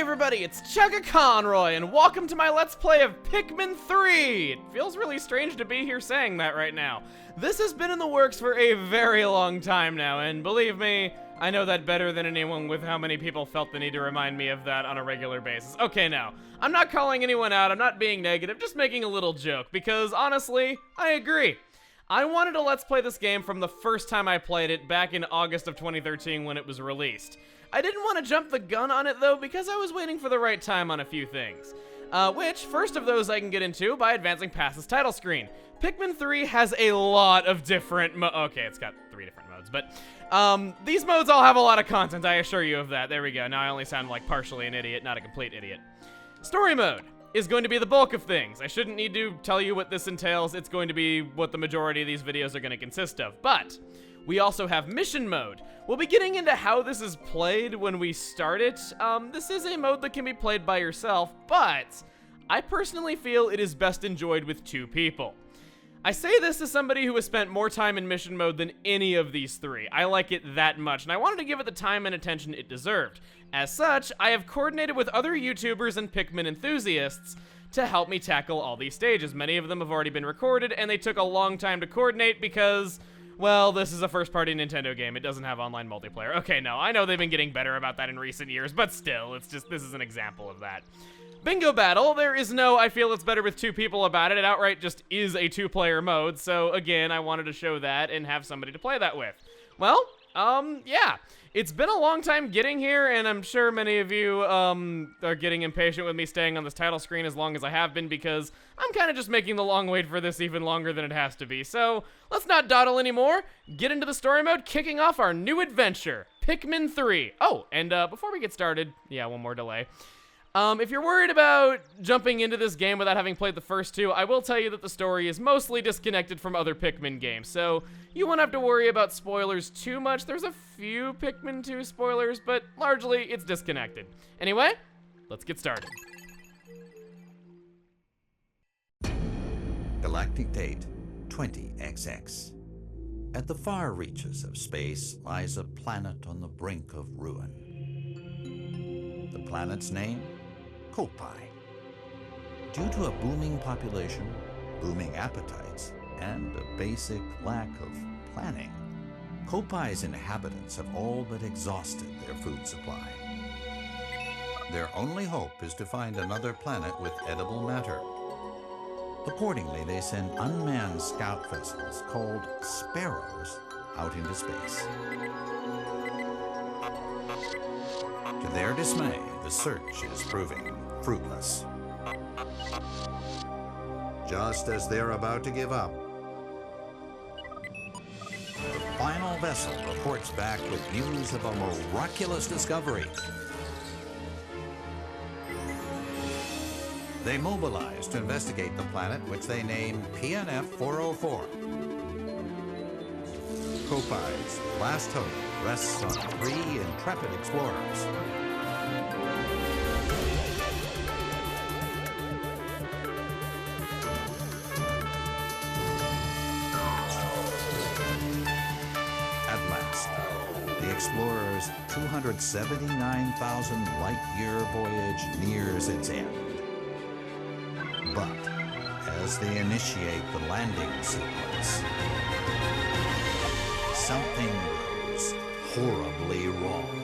everybody, it's Chugga Conroy, and welcome to my Let's Play of Pikmin 3! It feels really strange to be here saying that right now. This has been in the works for a very long time now, and believe me, I know that better than anyone with how many people felt the need to remind me of that on a regular basis. Okay, now, I'm not calling anyone out, I'm not being negative, just making a little joke, because honestly, I agree. I wanted to Let's Play this game from the first time I played it back in August of 2013 when it was released. I didn't want to jump the gun on it though because I was waiting for the right time on a few things. Which, first of those I can get into by advancing past this title screen. Pikmin 3 has a lot of different okay, it's got 3 different modes, but these modes all have a lot of content, I assure you of that. There we go, now I only sound like partially an idiot, not a complete idiot. Story mode is going to be the bulk of things. I shouldn't need to tell you what this entails, it's going to be what the majority of these videos are going to consist of, but we also have mission mode. We'll be getting into how this is played when we start it. This is a mode that can be played by yourself, but I personally feel it is best enjoyed with 2 people. I say this as somebody who has spent more time in mission mode than any of these 3. I like it that much, and I wanted to give it the time and attention it deserved. As such, I have coordinated with other YouTubers and Pikmin enthusiasts to help me tackle all these stages. Many of them have already been recorded, and they took a long time to coordinate because, well, this is a first-party Nintendo game. It doesn't have online multiplayer. Okay, no, I know they've been getting better about that in recent years, but still, it's just, this is an example of that. Bingo Battle, there is no, I feel it's better with 2 people about it. It outright just is a 2-player mode, so again, I wanted to show that and have somebody to play that with. Well, yeah. It's been a long time getting here, and I'm sure many of you, are getting impatient with me staying on this title screen as long as I have been, because I'm kind of just making the long wait for this even longer than it has to be. So, let's not dawdle anymore, get into the story mode, kicking off our new adventure, Pikmin 3. Oh, and before we get started, yeah, one more delay. If you're worried about jumping into this game without having played the first 2, I will tell you that the story is mostly disconnected from other Pikmin games, so you won't have to worry about spoilers too much. There's a few Pikmin 2 spoilers, but largely it's disconnected. Anyway, let's get started. Galactic date 20XX. At the far reaches of space lies a planet on the brink of ruin. The planet's name? Kopai. Due to a booming population, booming appetites, and a basic lack of planning, Kopai's inhabitants have all but exhausted their food supply. Their only hope is to find another planet with edible matter. Accordingly, they send unmanned scout vessels called Sparrows out into space. To their dismay, the search is proving fruitless. Just as they're about to give up, the final vessel reports back with news of a miraculous discovery. They mobilize to investigate the planet, which they name PNF 404. Kopai's last hope rests on 3 intrepid explorers. At last, the explorers' 279,000 light-year voyage nears its end. But as they initiate the landing sequence, something goes horribly wrong.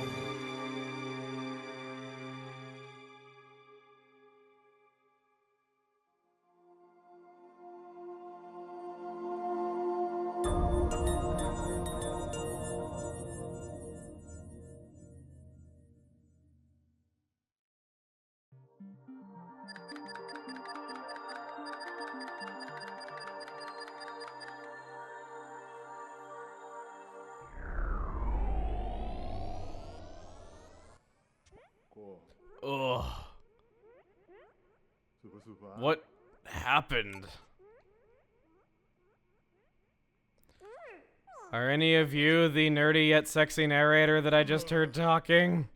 Ugh. What happened? Are any of you the nerdy yet sexy narrator that I just heard talking?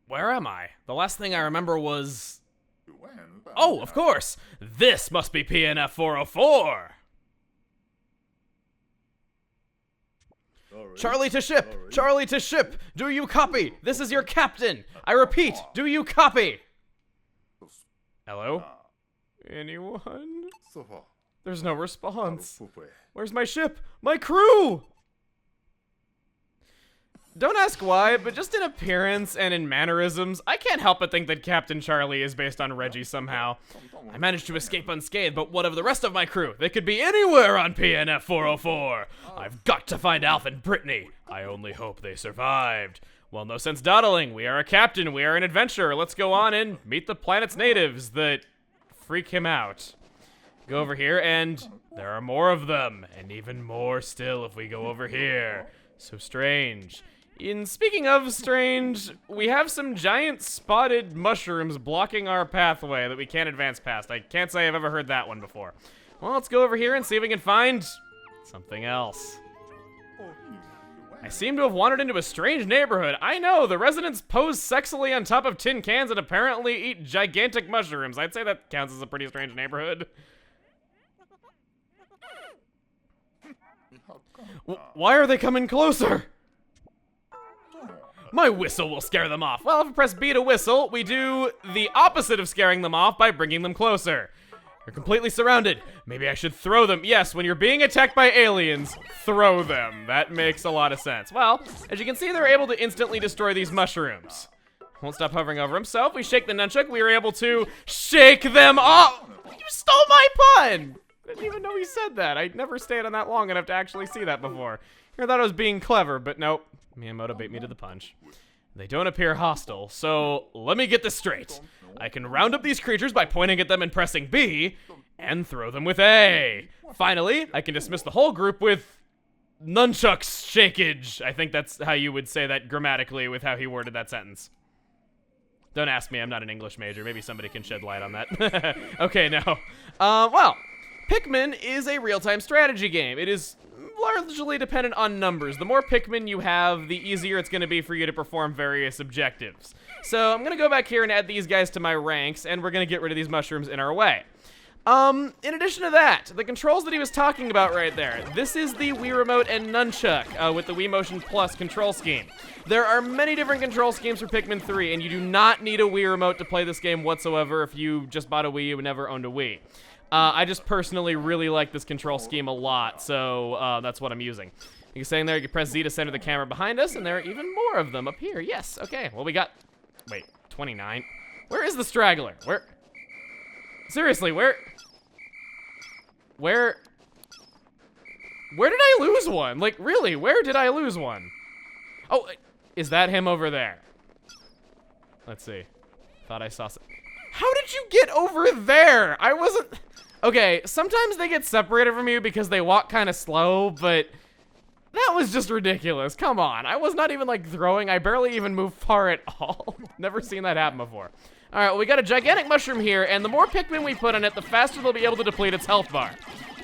Where am I? The last thing I remember was... Oh, of course! This must be PNF 404! Charlie to ship! Charlie to ship! Do you copy? This is your captain! I repeat, do you copy? Hello? Anyone? There's no response. Where's my ship? My crew! Don't ask why, but just in appearance and in mannerisms, I can't help but think that Captain Charlie is based on Reggie somehow. I managed to escape unscathed, but what of the rest of my crew? They could be anywhere on PNF 404. I've got to find Alf and Brittany. I only hope they survived. Well, no sense dawdling. We are a captain. We are an adventurer. Let's go on and meet the planet's natives that freak him out. Go over here, and there are more of them, and even more still if we go over here. So strange. Speaking of strange, we have some giant spotted mushrooms blocking our pathway that we can't advance past. I can't say I've ever heard that one before. Well, let's go over here and see if we can find something else. I seem to have wandered into a strange neighborhood. I know, the residents pose sexily on top of tin cans and apparently eat gigantic mushrooms. I'd say that counts as a pretty strange neighborhood. Why are they coming closer? My whistle will scare them off. Well, if we press B to whistle, we do the opposite of scaring them off by bringing them closer. You're completely surrounded. Maybe I should throw them. Yes, when you're being attacked by aliens, throw them. That makes a lot of sense. Well, as you can see, they're able to instantly destroy these mushrooms. Won't stop hovering over them, so if we shake the nunchuck, we are able to shake them off. You stole my pun! I didn't even know he said that. I never stayed on that long enough to actually see that before. I thought I was being clever, but nope. Miyamoto beat me to the punch. They don't appear hostile, so let me get this straight. I can round up these creatures by pointing at them and pressing B, and throw them with A. Finally, I can dismiss the whole group with nunchucks shakeage. I think that's how you would say that grammatically with how he worded that sentence. Don't ask me, I'm not an English major. Maybe somebody can shed light on that. Okay, no. Well, Pikmin is a real-time strategy game. It is largely dependent on numbers. The more Pikmin you have, the easier it's going to be for you to perform various objectives. So I'm going to go back here and add these guys to my ranks, and we're going to get rid of these mushrooms in our way. In addition to that, the controls that he was talking about right there, this is the Wii Remote and Nunchuck with the Wii Motion Plus control scheme. There are many different control schemes for Pikmin 3, and you do not need a Wii Remote to play this game whatsoever if you just bought a Wii and never owned a Wii. I just personally really like this control scheme a lot, so that's what I'm using. You can say in there, you can press Z to center the camera behind us, and there are even more of them up here. Yes, okay, well we got, wait, 29. Where is the straggler? Where? Seriously, where did I lose one? Like, really, where did I lose one? Oh, is that him over there? Let's see. Thought I saw some. How did you get over there? I wasn't. Okay, sometimes they get separated from you because they walk kind of slow, but that was just ridiculous. Come on, I was not even like throwing. I barely even moved far at all. Never seen that happen before. All right, well, we got a gigantic mushroom here, and the more Pikmin we put on it, the faster they'll be able to deplete its health bar.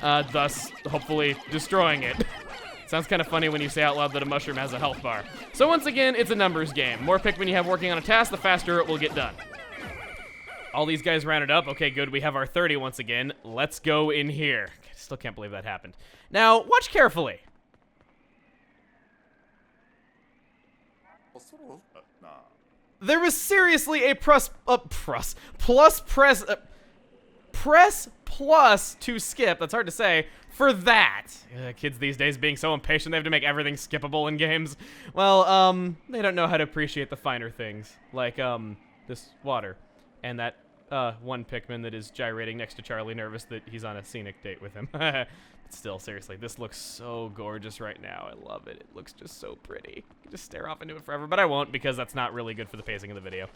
Thus, hopefully, destroying it. Sounds kind of funny when you say out loud that a mushroom has a health bar. So once again, it's a numbers game. More Pikmin you have working on a task, the faster it will get done. All these guys rounded up. Okay, good. We have our 30 once again. Let's go in here. Still can't believe that happened. Now, watch carefully. There was seriously a press plus to skip. That's hard to say. For that. Kids these days being so impatient, they have to make everything skippable in games. Well, they don't know how to appreciate the finer things. Like, this water. And that, one Pikmin that is gyrating next to Charlie, nervous that he's on a scenic date with him. But still, seriously, this looks so gorgeous right now. I love it. It looks just so pretty. I could just stare off into it forever, but I won't because that's not really good for the pacing of the video.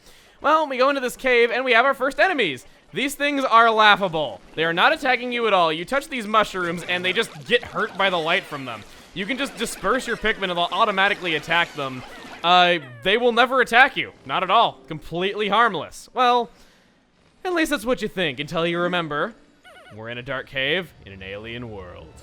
Well, we go into this cave, and we have our first enemies. These things are laughable. They are not attacking you at all. You touch these mushrooms, and they just get hurt by the light from them. You can just disperse your Pikmin, and they'll automatically attack them. They will never attack you. Not at all. Completely harmless. Well, at least that's what you think, until you remember, we're in a dark cave in an alien world.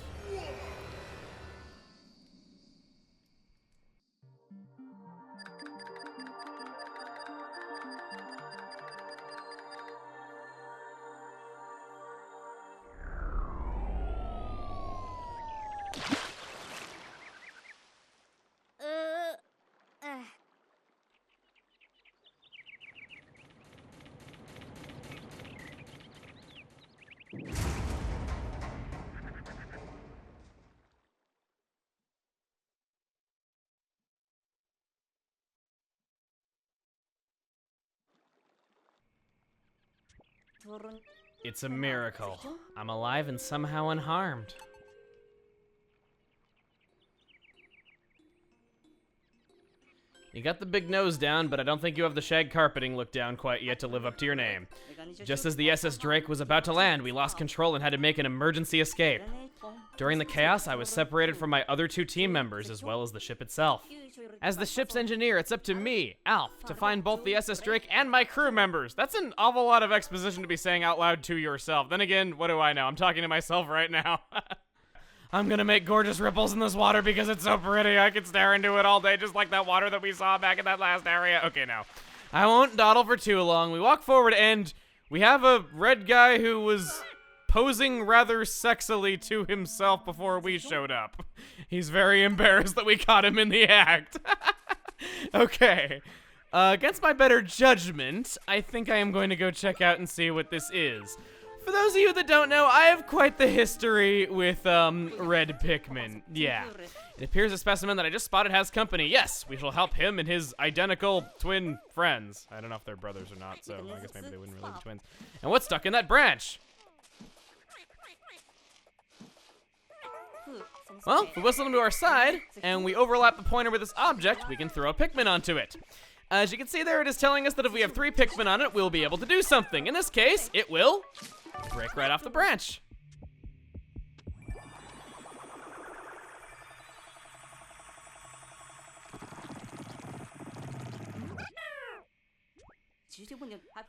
It's a miracle. I'm alive and somehow unharmed. You got the big nose down, but I don't think you have the shag carpeting look down quite yet to live up to your name. Just as the SS Drake was about to land, we lost control and had to make an emergency escape. During the chaos, I was separated from my other 2 team members, as well as the ship itself. As the ship's engineer, it's up to me, Alf, to find both the SS Drake and my crew members. That's an awful lot of exposition to be saying out loud to yourself. Then again, what do I know? I'm talking to myself right now. I'm gonna make gorgeous ripples in this water because it's so pretty. I could stare into it all day, just like that water that we saw back in that last area. Okay, now, I won't dawdle for too long. We walk forward and we have a red guy who was posing rather sexily to himself before we showed up. He's very embarrassed that we caught him in the act. Okay. Against my better judgment, I think I am going to go check out and see what this is. For those of you that don't know, I have quite the history with, red Pikmin. Yeah. It appears a specimen that I just spotted has company. Yes, we shall help him and his identical twin friends. I don't know if they're brothers or not, so I guess maybe they wouldn't really be twins. And what's stuck in that branch? Well, if we whistle them to our side, and we overlap the pointer with this object, we can throw a Pikmin onto it. As you can see there, it is telling us that if we have 3 Pikmin on it, we'll be able to do something. In this case, it will break right off the branch.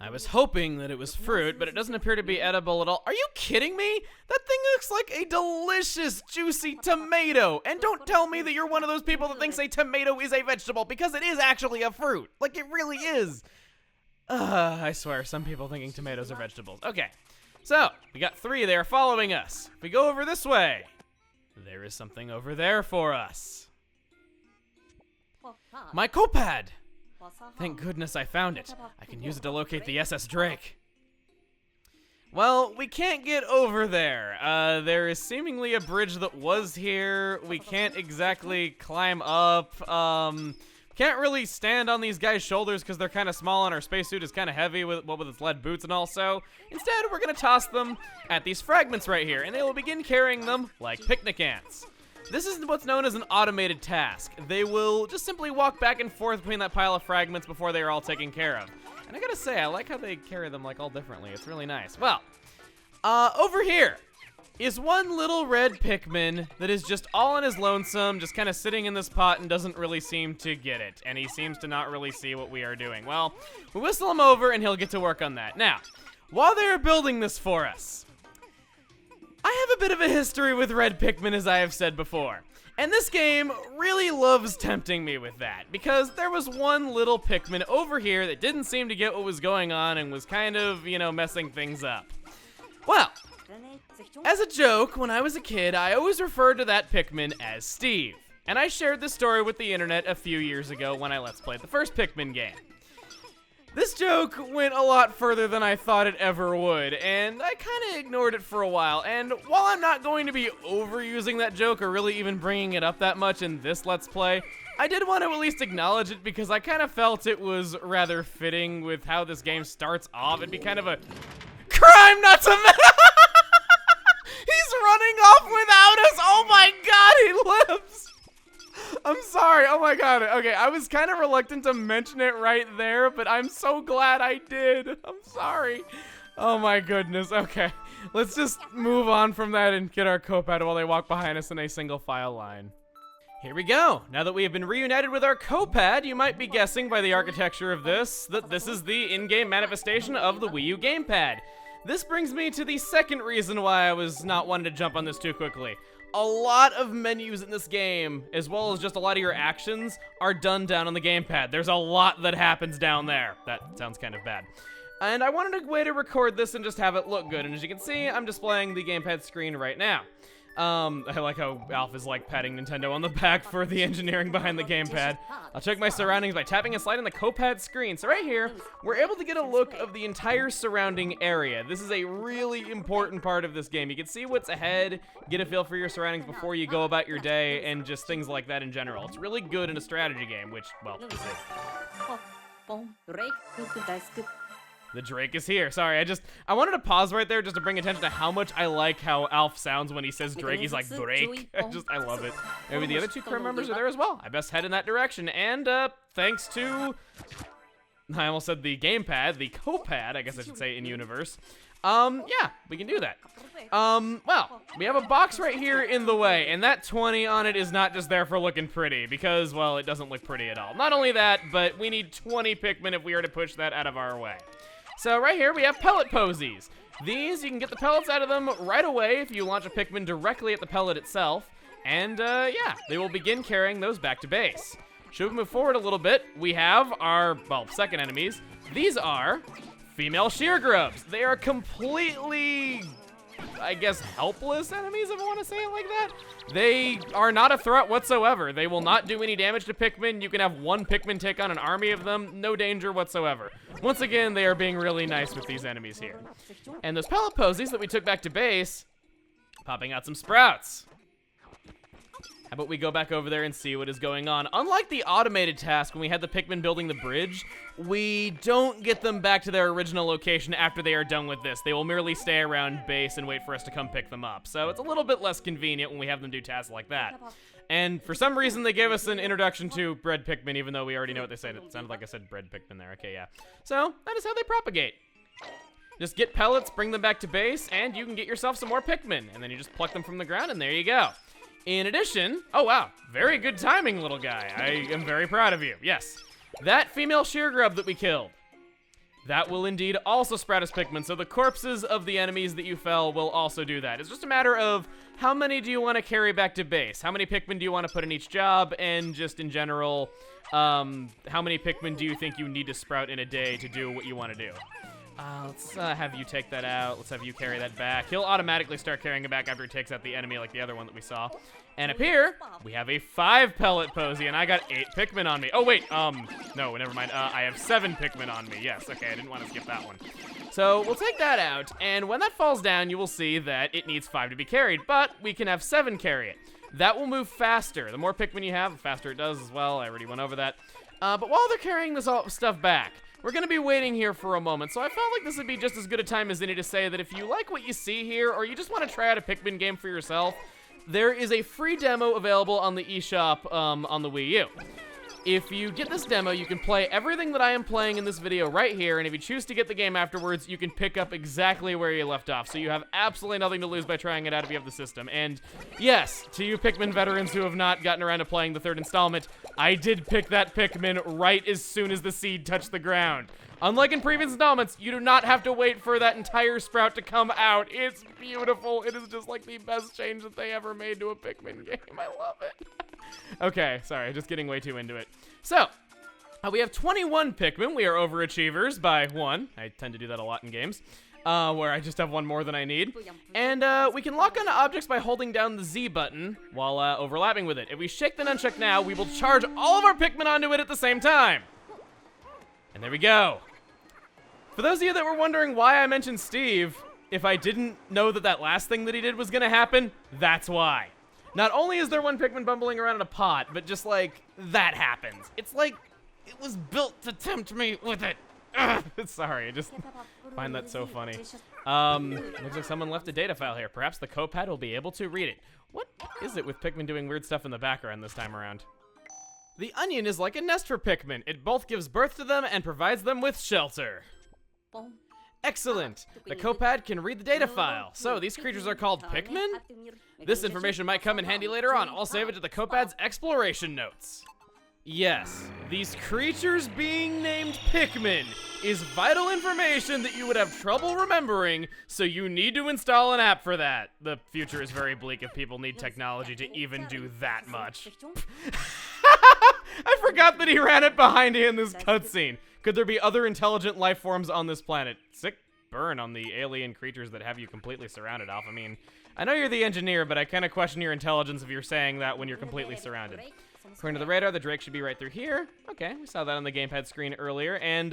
I was hoping that it was fruit, but it doesn't appear to be edible at all. Are you kidding me? That thing looks like a delicious, juicy tomato. And don't tell me that you're one of those people that thinks a tomato is a vegetable, because it is actually a fruit. Like, it really is. I swear, some people thinking tomatoes are vegetables. Okay, so we got 3 there following us. If we go over this way, there is something over there for us. My copad! Thank goodness I found it. I can use it to locate the SS Drake. Well, we can't get over there. There is seemingly a bridge that was here. We can't exactly climb up. Can't really stand on these guys' shoulders because they're kind of small and our spacesuit is kind of heavy with its lead boots and all. So instead, we're going to toss them at these fragments right here, and they will begin carrying them like picnic ants. This is what's known as an automated task. They will just simply walk back and forth between that pile of fragments before they are all taken care of. And I gotta say, I like how they carry them like all differently. It's really nice. Well, over here is one little red Pikmin that is just all on his lonesome, just kind of sitting in this pot and doesn't really seem to get it. And he seems to not really see what we are doing. Well, we whistle him over and he'll get to work on that. Now, while they are building this for us, I have a bit of a history with red Pikmin, as I have said before. And this game really loves tempting me with that, because there was one little Pikmin over here that didn't seem to get what was going on and was kind of, messing things up. Well, as a joke, when I was a kid, I always referred to that Pikmin as Steve. And I shared this story with the internet a few years ago when I Let's Played the first Pikmin game. This joke went a lot further than I thought it ever would, and I kind of ignored it for a while. And while I'm not going to be overusing that joke or really even bringing it up that much in this Let's Play, I did want to at least acknowledge it because I kind of felt it was rather fitting with how this game starts off. It'd be kind of a crime not to He's running off without us! Oh my god, he lives! I'm sorry, oh my god. Okay, I was kind of reluctant to mention it right there, but I'm so glad I did. I'm sorry. Oh my goodness, okay. Let's just move on from that and get our cope out while they walk behind us in a single file line. Here we go. Now that we have been reunited with our copad, you might be guessing by the architecture of this that this is the in-game manifestation of the Wii U gamepad. This brings me to the second reason why I was not wanting to jump on this too quickly. A lot of menus in this game, as well as just a lot of your actions, are done down on the gamepad. There's a lot that happens down there. That sounds kind of bad. And I wanted a way to record this and just have it look good. And as you can see, I'm displaying the gamepad screen right now. I like how Alf is like patting Nintendo on the back for the engineering behind the gamepad. I'll check my surroundings by tapping and sliding the copad screen. So right here, we're able to get a look of the entire surrounding area. This is a really important part of this game. You can see what's ahead, get a feel for your surroundings before you go about your day, and just things like that in general. It's really good in a strategy game, which, well, this is. The Drake is here. Sorry, I wanted to pause right there just to bring attention to how much I like how Alf sounds when he says Drake. He's like, Drake. I love it. Maybe the other two crew members are there as well. I best head in that direction. And thanks to, I almost said the gamepad, the co-pad, I guess I should say in universe. Yeah, we can do that. Well, we have a box right here in the way, and that 20 on it is not just there for looking pretty, because, well, it doesn't look pretty at all. Not only that, but we need 20 Pikmin if we are to push that out of our way. So right here we have pellet posies. These, you can get the pellets out of them right away if you launch a Pikmin directly at the pellet itself. And yeah, they will begin carrying those back to base. Should we move forward a little bit, we have our, well, second enemies. These are female shear grubs. They are completely, I guess, helpless enemies, if I want to say it like that. They are not a threat whatsoever. They will not do any damage to Pikmin. You can have one Pikmin take on an army of them. No danger whatsoever. Once again, they are being really nice with these enemies here. And those pellet posies that we took back to base, popping out some sprouts. How about we go back over there and see what is going on? Unlike the automated task when we had the Pikmin building the bridge, we don't get them back to their original location after they are done with this. They will merely stay around base and wait for us to come pick them up. So it's a little bit less convenient when we have them do tasks like that. And for some reason, they gave us an introduction to bread Pikmin, even though we already know what they said. It sounded like I said bread Pikmin there. Okay, yeah. So that is how they propagate. Just get pellets, bring them back to base, and you can get yourself some more Pikmin. And then you just pluck them from the ground, and there you go. In addition, oh wow, very good timing, little guy. I am very proud of you. Yes, that female shear grub that we killed, that will indeed also sprout us Pikmin. So the corpses of the enemies that you fell will also do that. It's just a matter of how many do you want to carry back to base? How many Pikmin do you want to put in each job? And just in general, how many Pikmin do you think you need to sprout in a day to do what you want to do? Let's have you take that out. Let's have you carry that back. He'll automatically start carrying it back after he takes out the enemy like the other one that we saw. And up here, we have a 5 pellet posy, and I got 8 Pikmin on me. Oh, wait, no, never mind. I have 7 Pikmin on me. Yes, okay, I didn't want to skip that one. So we'll take that out, and when that falls down, you will see that it needs 5 to be carried, but we can have 7 carry it. That will move faster. The more Pikmin you have, the faster it does as well. I already went over that. But while they're carrying this stuff back, we're going to be waiting here for a moment, so I felt like this would be just as good a time as any to say that if you like what you see here, or you just want to try out a Pikmin game for yourself, there is a free demo available on the eShop on the Wii U. If you get this demo, you can play everything that I am playing in this video right here, and if you choose to get the game afterwards, you can pick up exactly where you left off. So you have absolutely nothing to lose by trying it out if you have the system. And yes, to you Pikmin veterans who have not gotten around to playing the 3rd installment, I did pick that Pikmin right as soon as the seed touched the ground. Unlike in previous installments, you do not have to wait for that entire sprout to come out. It's beautiful. It is just like the best change that they ever made to a Pikmin game. I love it. Okay, sorry, just getting way too into it. So, we have 21 Pikmin. We are overachievers by 1. I tend to do that a lot in games, where I just have 1 more than I need. And we can lock onto objects by holding down the Z button while overlapping with it. If we shake the nunchuck now, we will charge all of our Pikmin onto it at the same time. And there we go. For those of you that were wondering why I mentioned Steve, if I didn't know that that last thing that he did was going to happen, that's why. Not only is there 1 Pikmin bumbling around in a pot, but just like, that happens. It's like, it was built to tempt me with it. Ugh, sorry, I just find that so funny. Looks like someone left a data file here. Perhaps the co-pad will be able to read it. What is it with Pikmin doing weird stuff in the background this time around? The onion is like a nest for Pikmin. It both gives birth to them and provides them with shelter. Excellent! The co-pad can read the data file. So, these creatures are called Pikmin? This information might come in handy later on. I'll save it to the co-pad's exploration notes. Yes, these creatures being named Pikmin is vital information that you would have trouble remembering, so you need to install an app for that. The future is very bleak if people need technology to even do that much. I forgot that he ran it behind you in this cutscene. Could there be other intelligent life forms on this planet? Sick burn on the alien creatures that have you completely surrounded, Alf. I mean, I know you're the engineer, but I kind of question your intelligence if you're saying that when you're completely surrounded. According to the radar, the Drake should be right through here. Okay, we saw that on the gamepad screen earlier. And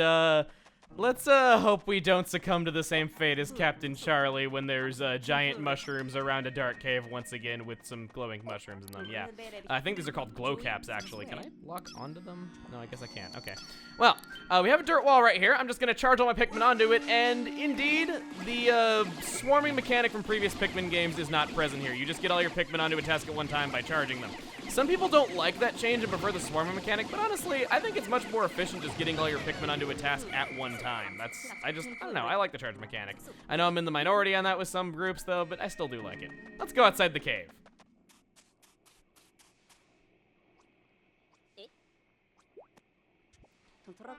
Let's hope we don't succumb to the same fate as Captain Charlie when there's giant mushrooms around a dark cave once again with some glowing mushrooms in them. Yeah, I think these are called glow caps actually. Can I lock onto them? No, I guess I can't. Okay. Well, we have a dirt wall right here. I'm just gonna charge all my Pikmin onto it, and indeed, the swarming mechanic from previous Pikmin games is not present here. You just get all your Pikmin onto a task at one time by charging them. Some people don't like that change and prefer the swarming mechanic, but honestly, I think it's much more efficient just getting all your Pikmin onto a task at one time. I don't know, I like the charge mechanic. I know I'm in the minority on that with some groups though, but I still do like it. Let's go outside the cave.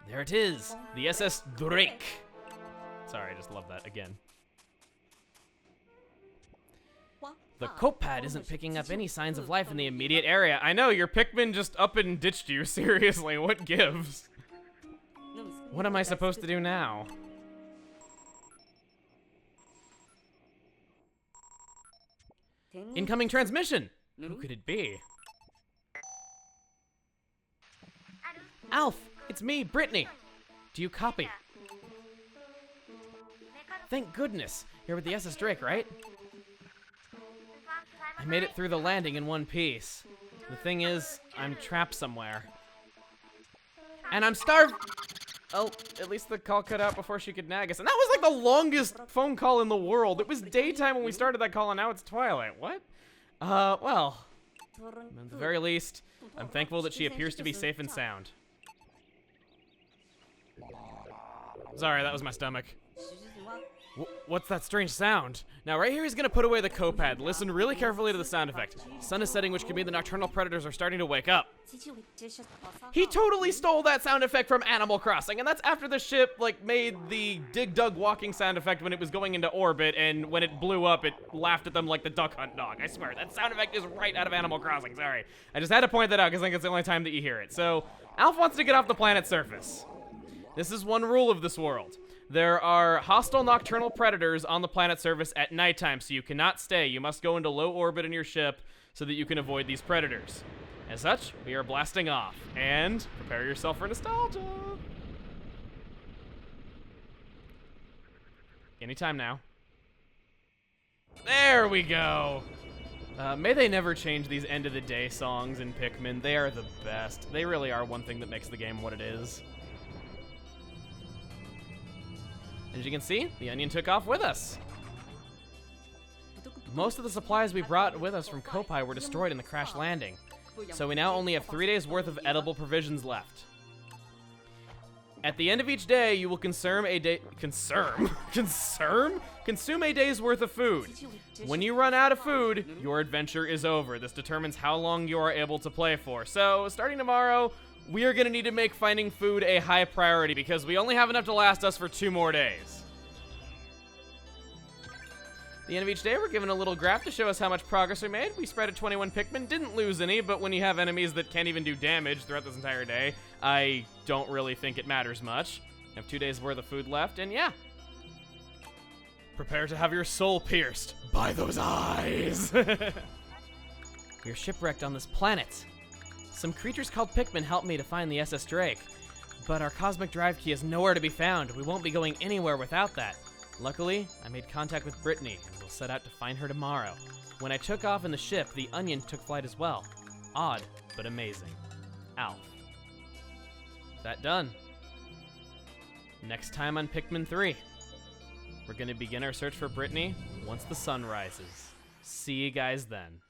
There it is, the SS Drake. Sorry, I just love that again. The Copad isn't picking up any signs of life in the immediate area. I know, your Pikmin just up and ditched you. Seriously, what gives? What am I supposed to do now? Incoming transmission! Who could it be? Alf, it's me, Brittany. Do you copy? Thank goodness. You're with the SS Drake, right? I made it through the landing in one piece. The thing is, I'm trapped somewhere. And I'm starved! Oh, at least the call cut out before she could nag us. And that was like the longest phone call in the world. It was daytime when we started that call and now it's twilight. What? Well, at the very least, I'm thankful that she appears to be safe and sound. Sorry, that was my stomach. What's that strange sound? Now right here he's gonna put away the Copad. Listen really carefully to the sound effect. Sun is setting, which could mean the nocturnal predators are starting to wake up. He totally stole that sound effect from Animal Crossing, and that's after the ship like made the Dig Dug walking sound effect when it was going into orbit, and when it blew up it laughed at them like the Duck Hunt dog. I swear, that sound effect is right out of Animal Crossing, sorry. I just had to point that out because I think it's the only time that you hear it. So, Alf wants to get off the planet's surface. This is one rule of this world. There are hostile nocturnal predators on the planet's surface at nighttime, so you cannot stay. You must go into low orbit in your ship so that you can avoid these predators. As such, we are blasting off. And prepare yourself for nostalgia. Anytime now. There we go. May they never change these end of the day songs in Pikmin. They are the best. They really are one thing that makes the game what it is. As you can see, the Onion took off with us. Most of the supplies we brought with us from Kopai were destroyed in the crash landing, so we now only have 3 days worth of edible provisions left. At the end of each day, you will consume a day's worth of food. When you run out of food, your adventure is over. This determines how long you are able to play for. So, starting tomorrow, we are gonna need to make finding food a high priority because we only have enough to last us for 2 more days. At the end of each day, we're given a little graph to show us how much progress we made. We spread at 21 Pikmin, didn't lose any, but when you have enemies that can't even do damage throughout this entire day, I don't really think it matters much. We have 2 days worth of food left, and yeah. Prepare to have your soul pierced by those eyes. We're shipwrecked on this planet. Some creatures called Pikmin helped me to find the SS Drake, but our cosmic drive key is nowhere to be found. We won't be going anywhere without that. Luckily, I made contact with Brittany, and we'll set out to find her tomorrow. When I took off in the ship, the Onion took flight as well. Odd, but amazing. Alf. That done. Next time on Pikmin 3, we're gonna begin our search for Brittany once the sun rises. See you guys then.